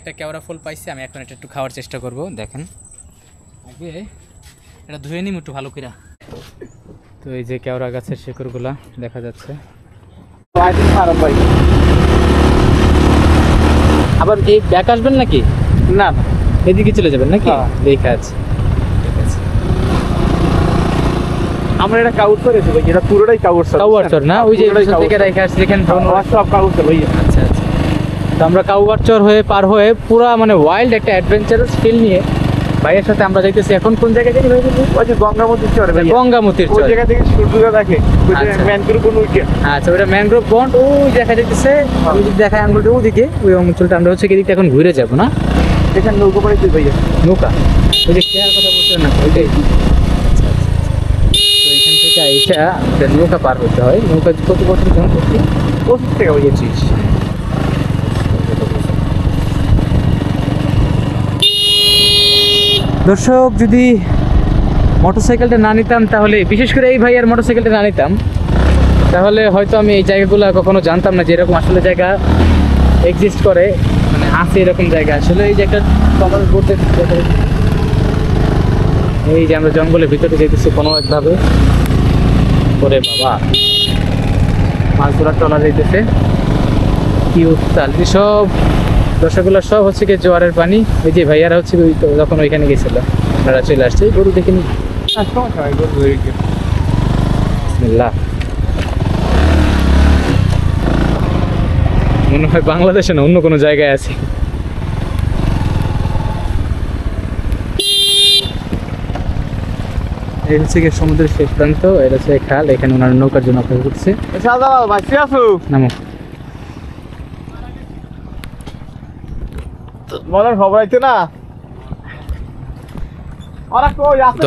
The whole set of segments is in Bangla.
একটা কেওড়া ফুল পাইছি, আমি এখন এটা একটু খাওয়ার চেষ্টা করব। দেখেন আগে এটা ধুয়ে নিম একটু ভালো করে। তো এই যে কেওড়া গাছের শিকড়গুলা দেখা যাচ্ছে। আবার এই ব্যাক আসবেন নাকি? না এদিকে চলে যাবেন নাকি? দেখা আছে, ঠিক আছে। আমরা এটা কাউট করেছি ভাই, এটা পুরোটাই কাউট চর না? ওই যে থেকে রেখে আসছে এখানে সব কাউট ভাই। আচ্ছা আচ্ছা। তো আমরা চর হয়ে পার হয়ে পুরা মানে ওয়াইল্ড একটা অ্যাডভেঞ্চারাস ফিল নিয়ে ভাইয়ের সাথে আমরা যাইতেছি। এখন কোন জায়গায় যাই ভাই? ওই যে গঙ্গামতির চর ভাই। গঙ্গামতির চর। ওই জায়গা থেকে সূর্যটা দেখে, ওই যে ম্যানগ্রোভ কোন উইকেট। আচ্ছা, ওটা ম্যানগ্রোভ বন্ড ওই দেখা যাইতেছে। আমি যদি দেখাই আঙ্গুলটা ওদিকে, ওই অঞ্চলটা আমরা হচ্ছে এদিকে এখন ঘুরে যাব না? এখানে নৌকা পড়েছে ভাইয়া। নৌকা ওই যে কেয়ার কথা বলছেন না ওইটাই। তো এখান থেকে এটা নৌকা পার হতে হয়। নৌকা কত বছর যখন করছি? 25 টাকা ভাইয়া। 25। দর্শক, যদি মোটরসাইকেলটা না নিতাম তাহলে, বিশেষ করে এই ভাইয়ার মোটরসাইকেলটা না নিতাম তাহলে হয়তো আমি এই জায়গাগুলো কখনো জানতাম না যে এরকম আসলে জায়গা এক্সিস্ট করে, মানে আছে এরকম জায়গা। আসলে এই যে একটা কমল করতে, এই যে আমরা জঙ্গলের ভিতরে যেতেছি কোনো একভাবে করে। বাবা, মাছ ধরার ট্রলার যেতেছে, কি উত্তাল! সব দর্শকগুলো সব হচ্ছে কি জোয়ারের পানি। ওই যে ভাইয়ারা হচ্ছে যখন ওইখানে গেছিল আপনারা চলে আসছে। গরু দেখে নি, বিসমিল্লাহ। মনে হয় বাংলাদেশে না অন্য কোনো জায়গায় আছে। এই হচ্ছে কি সমুদ্রের শেষ প্রান্ত, এটা হচ্ছে খাল। এখানে ওনার নৌকার জন্য অপেক্ষা করছে। নামো।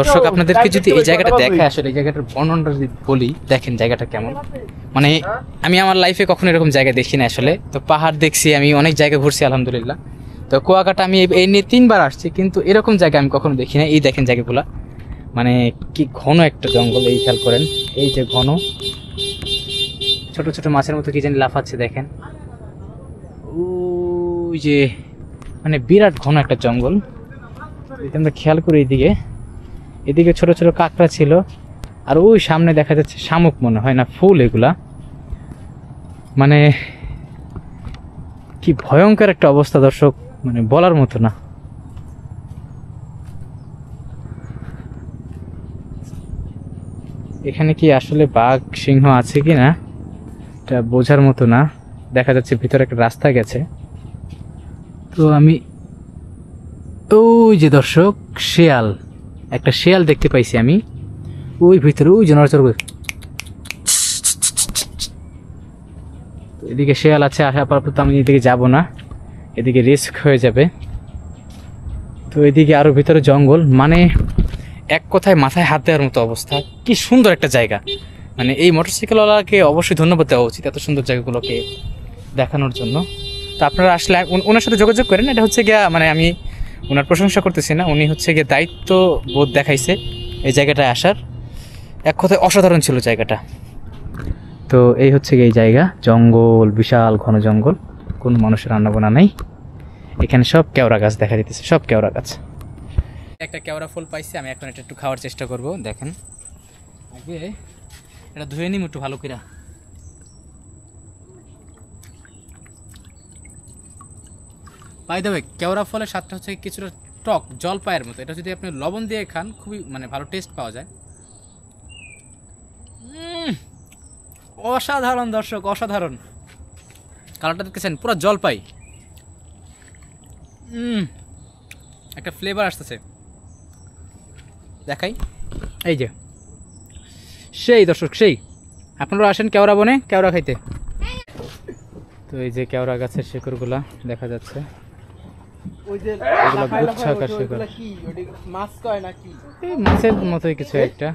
দর্শক, আপনাদেরকে যদি এই জায়গাটা দেখে, আসলে এই জায়গাটার বর্ণনাটা যদি বলি, দেখেন জায়গাটা কেমন। মানে আমি আমার লাইফে কখনো এরকম জায়গা দেখি না আসলে। তো পাহাড় দেখছি, আমি অনেক জায়গা ঘুরছি আলহামদুলিল্লাহ। তো কুয়াকাটা আমি এই নিয়ে 3 বার আসছি, কিন্তু এরকম জায়গা আমি কখনো দেখি না। এই দেখেন জায়গাগুলা, মানে কি ঘন একটা জঙ্গল। এই খেয়াল করেন, এই যে ঘন, ছোট ছোট মাছের মতো কি জানি লাফাচ্ছে দেখেন। ওই যে মানে বিরাট ঘন একটা জঙ্গল। আমরা খেয়াল করি এদিকে ছোট ছোট কাঁকড়া ছিল, আর ওই সামনে দেখা যাচ্ছে শামুক, মনে হয় না ফুল এগুলা। মানে কি ভয়ঙ্কর একটা অবস্থা দর্শক, মানে বলার মতো না। এখানে কি আসলে বাঘ সিংহ আছে কি না এটা বোঝার মতো না। দেখা যাচ্ছে ভিতরে একটা রাস্তা গেছে। তো আমি ওই যে দর্শক, একটা শেয়াল দেখতে পাইছি আমি ওই ভিতরে, ওই যে নড়াচড় করে। এদিকে শেয়াল আছে, আপাতত আমি এদিকে যাব না, এদিকে রিস্ক হয়ে যাবে। তো এদিকে আরো ভিতরে জঙ্গল, মানে এক কথায় মাথায় হাত দেওয়ার মতো অবস্থা। কি সুন্দর একটা জায়গা, মানে এই মোটরসাইকেলওয়ালাকে অবশ্যই ধন্যবাদ দেওয়া উচিত এত সুন্দর জায়গাগুলোকে দেখানোর জন্য। তো আপনারা আসলে ওনার সাথে যোগাযোগ করেন। এটা হচ্ছে গিয়া, মানে আমি ওনার প্রশংসা করতেছি না, উনি হচ্ছে গিয়ে দায়িত্ব বোধ দেখাইছে এই জায়গাটায় আসার। এক কথায় অসাধারণ ছিল জায়গাটা। তো এই হচ্ছে গিয়ে এই জায়গা, জঙ্গল, বিশাল ঘন জঙ্গল, কোনো মানুষের আনাগোনা নাই। এখানে সব কেওড়া গাছ দেখা দিতেছে, সব কেওড়া গাছ। একটা কেওড়া ফুল পাইছি, আমি এখন এটা একটু খাওয়ার চেষ্টা করব। দেখেন আগে এটা ধুয়ে নিম একটু ভালো করে। বাই দ্য ওয়ে, কেওড়া ফলের স্বাদটা হচ্ছে কিছুটা টক, জলপাইয়ের মতো। এটা যদি আপনি লবণ দিয়ে খান খুবই মানে ভালো টেস্ট পাওয়া যায়। অসাধারণ দর্শক, অসাধারণ। কালারটা দেখতেছেন, পুরো জলপাই। একটা ফ্লেভার আসতেছে, দেখাই। এই যে সেই দর্শক, সেই আপনারা আসেন কেওড়া বনে কেওড়া খাইতে। তো এই যে কেওড়া গাছের শিকড়গুলা দেখা যাচ্ছে, মাছের মতোই কিছু একটা,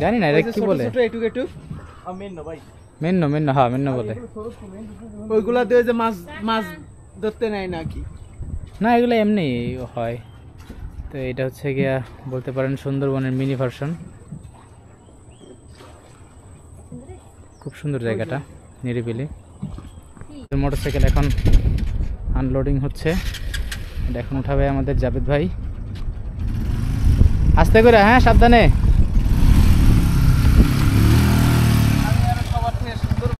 জানি না এটা কি বলে। মেন্ন, হ্যাঁ মেন্ন বলে। ওইগুলা দিয়ে যে মাছ ধরতে নেয় নাকি? না, এগুলো এমনি হয়। তো এটা হচ্ছে গিয়া বলতে পারেন সুন্দরবনের মিনি ভার্সন। খুব সুন্দর জায়গাটা, নিরিবিলি। মোটরসাইকেল এখন আনলোডিং হচ্ছে। এটা এখন উঠাবে আমাদের জাবেদ ভাই, আস্তে করে, হ্যাঁ সাবধানে।